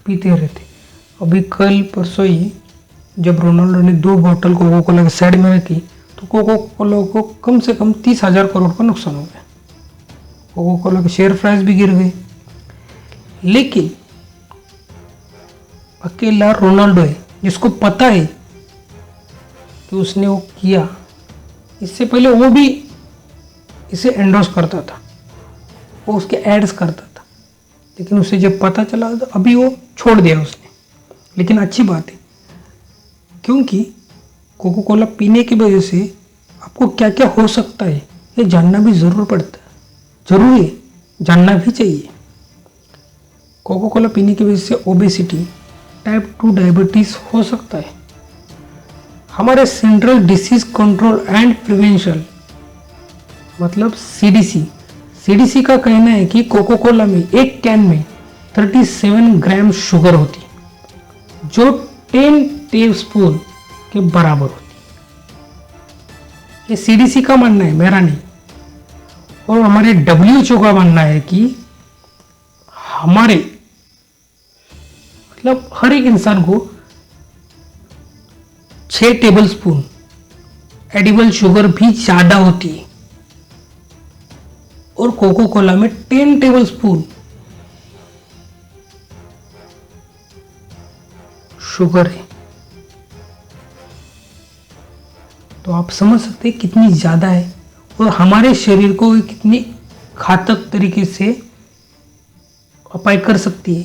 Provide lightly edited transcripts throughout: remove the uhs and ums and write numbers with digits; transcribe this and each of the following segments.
पीते रहते। अभी कल परसों ही जब रोनाल्डो ने 2 बॉटल कोको कोला के साइड में रखी तो कोको कोला को कम से कम 30,000 करोड़ का नुकसान हो गया। कोको कोला के शेयर प्राइस भी गिर गए। लेकिन अकेला रोनाल्डो है जिसको पता है कि उसने वो किया। इससे पहले वो भी इसे एंडोर्स करता था, वो उसके एड्स करता था, लेकिन उसे जब पता चला तो अभी वो छोड़ दिया उसने। लेकिन अच्छी बात है, क्योंकि कोको कोला पीने की वजह से आपको क्या क्या हो सकता है ये जानना भी ज़रूर पड़ता है, ज़रूरी है, जानना भी चाहिए। कोको कोला पीने की वजह से ओबेसिटी, टाइप 2 डायबिटीज़ हो सकता है। हमारे central disease control and prevention मतलब सीडीसी का कहना है कि कोको कोला में एक कैन में 37 ग्राम शुगर होती है जो 10 टेबलस्पून के बराबर होती है। ये सीडीसी का मानना है, मेरा नहीं। और हमारे WHO का मानना है कि हमारे मतलब हर एक इंसान को 6 टेबलस्पून एडिबल शुगर भी ज्यादा होती है और कोको कोला में 10 टेबलस्पून शुगर है। तो आप समझ सकते हैं कितनी ज्यादा है और हमारे शरीर को कितनी घातक तरीके से अपाय कर सकती है।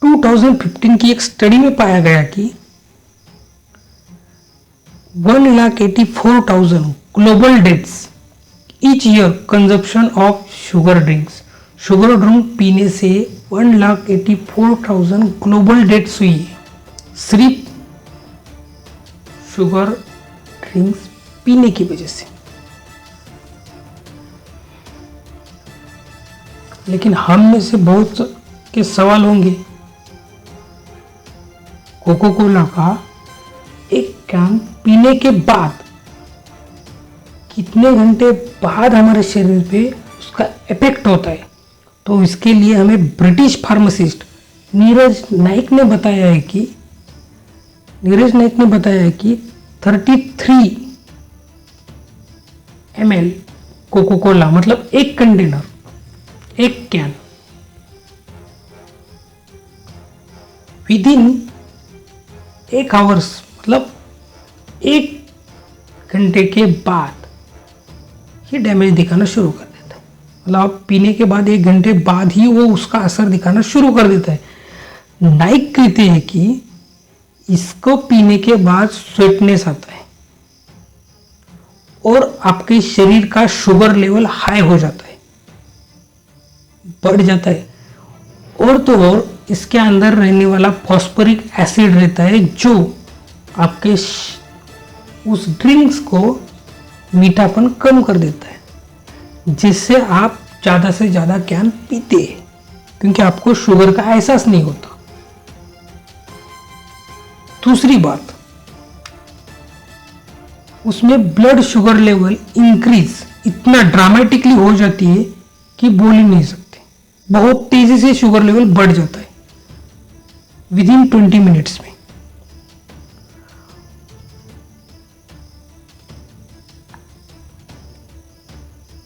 2015 की एक स्टडी में पाया गया कि 1,84,000 global deaths each year consumption of sugar drinks. Sugar drink पीने से 1,84,000 ग्लोबल डेथ्स हुई है सिर्फ शुगर ड्रिंक्स पीने की वजह से। लेकिन हम में से बहुत के सवाल होंगे, कोको कोला का एक कैन पीने के बाद कितने घंटे बाद हमारे शरीर पे उसका इफेक्ट होता है। तो इसके लिए हमें ब्रिटिश फार्मासिस्ट नीरज नाइक ने बताया है कि 33 ml कोको कोला मतलब एक कंटेनर, एक कैन विद इन 1 आवर्स मतलब 1 घंटे के बाद ये डैमेज दिखाना शुरू कर देता है। मतलब आप पीने के बाद 1 घंटे बाद ही वो उसका असर दिखाना शुरू कर देता है। नाइक कहते हैं कि इसको पीने के बाद स्वेटनेस आता है और आपके शरीर का शुगर लेवल हाई हो जाता है, बढ़ जाता है। और तो और इसके अंदर रहने वाला फॉस्फोरिक एसिड रहता है जो आपके उस ड्रिंक्स को मीठापन कम कर देता है, जिससे आप ज़्यादा से ज़्यादा कैन पीते हैं क्योंकि आपको शुगर का एहसास नहीं होता। दूसरी बात, उसमें ब्लड शुगर लेवल इंक्रीज इतना ड्रामेटिकली हो जाती है कि बोल ही नहीं सकते। बहुत तेजी से शुगर लेवल बढ़ जाता है विद इन 20 मिनट्स में।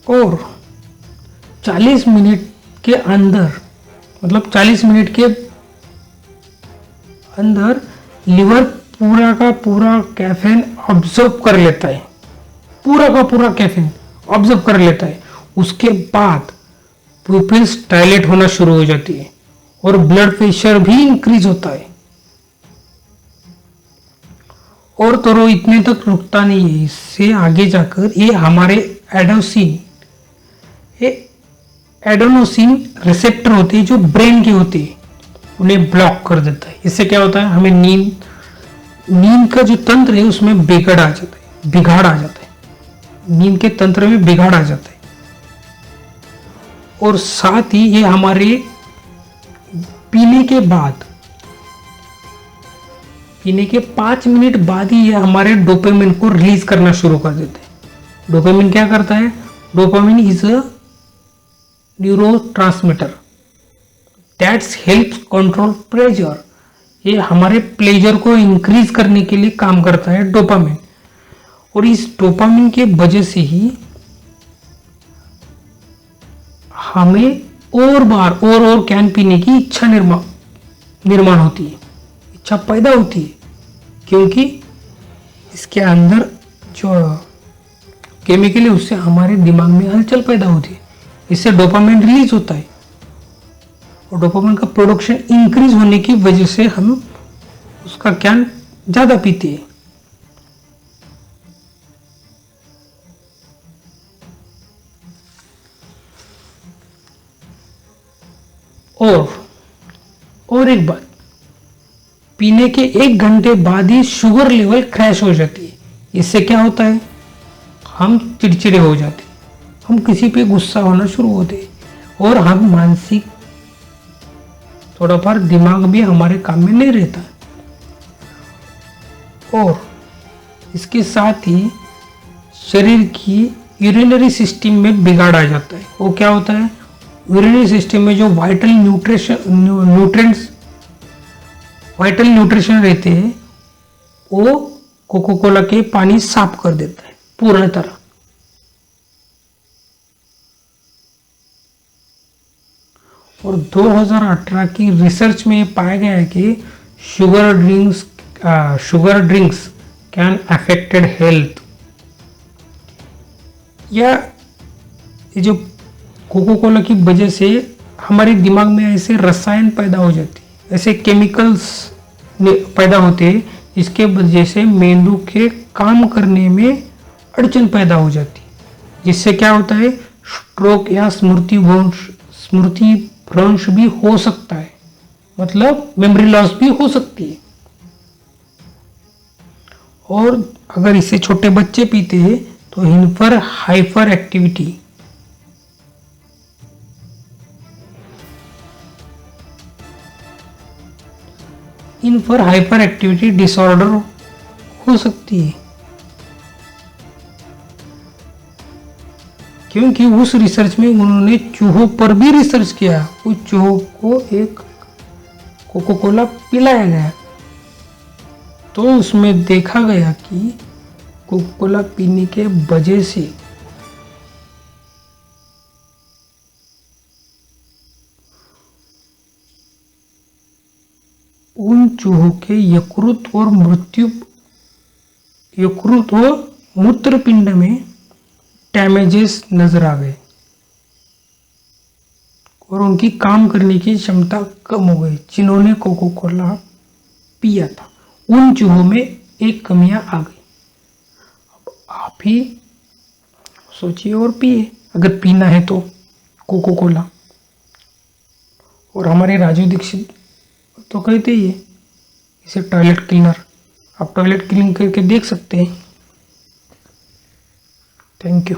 और 40 मिनट के अंदर मतलब 40 मिनट के अंदर लिवर पूरा का पूरा कैफीन ऑब्जर्व कर लेता है, पूरा का पूरा कैफीन ऑब्जर्व कर लेता है। उसके बाद प्यूपिल्स डायलेट होना शुरू हो जाती है और ब्लड प्रेशर भी इंक्रीज होता है। और तो रो इतने तक रुकता नहीं है, इससे आगे जाकर ये हमारे एडेनोसिन रिसेप्टर होते हैं जो ब्रेन के होते हैं, उन्हें ब्लॉक कर देता है। इससे क्या होता है, हमें नींद का जो तंत्र है उसमें बिगाड़ आ जाता है, नींद के तंत्र में बिगाड़ आ जाता है। और साथ ही ये हमारे पीने के 5 मिनट बाद ही ये हमारे डोपामिन को रिलीज करना शुरू कर देते हैं। डोपामिन क्या करता है? Dopamine is a neurotransmitter that's helps control pressure. ये हमारे प्लेजर को इंक्रीज करने के लिए काम करता है डोपामिन, और इस डोपामिन के वजह से ही हमें और बार और कैन पीने की इच्छा निर्माण होती है, इच्छा पैदा होती है, क्योंकि इसके अंदर जो केमिकल है उससे हमारे दिमाग में हलचल पैदा होती है, इससे डोपामिन रिलीज होता है, और डोपामिन का प्रोडक्शन इंक्रीज होने की वजह से हम उसका कैन ज़्यादा पीते हैं। और एक बात, पीने के 1 घंटे बाद ही शुगर लेवल क्रैश हो जाती है। इससे क्या होता है, हम चिड़चिड़े हो जाते, हम किसी पे गुस्सा होना शुरू होते, और हम मानसिक थोड़ा बार दिमाग भी हमारे काम में नहीं रहता। और इसके साथ ही शरीर की यूरिनरी सिस्टम में बिगाड़ आ जाता है। वो क्या होता है, यूरिनरी सिस्टम में जो वाइटल न्यूट्रिशन रहते हैं वो कोको कोला के पानी साफ कर देता है पूर्ण तरह। और 2018 की रिसर्च में पाया गया है कि sugar drinks can affected health. या ये जो कोको कोला की वजह से हमारे दिमाग में ऐसे रसायन पैदा हो जाते हैं, ऐसे केमिकल्स पैदा होते हैं, इसके वजह से मेंदू के काम करने में अड़चन पैदा हो जाती है, जिससे क्या होता है, स्ट्रोक या स्मृति भ्रंश भी हो सकता है, मतलब मेमोरी लॉस भी हो सकती है। और अगर इसे छोटे बच्चे पीते हैं तो इन पर हाइपर एक्टिविटी डिसऑर्डर हो सकती है, क्योंकि उस रिसर्च में उन्होंने चूहों पर भी रिसर्च किया। उस चूहों को एक कोको कोला पिलाया गया, तो उसमें देखा गया कि कोको कोला पीने के वजह से उन चूहों के यकृत और मूत्रपिंड में डैमेजेस नजर आ गए, और उनकी काम करने की क्षमता कम हो गई जिन्होंने कोको कोला पिया था। उन चूहों में एक कमियां आ गई। अब आप ही सोचिए और पिए, अगर पीना है तो कोको कोला। और हमारे राजू दीक्षित तो कहते ही है इसे टॉयलेट क्लीनर, आप टॉयलेट क्लीन करके देख सकते हैं। Thank you.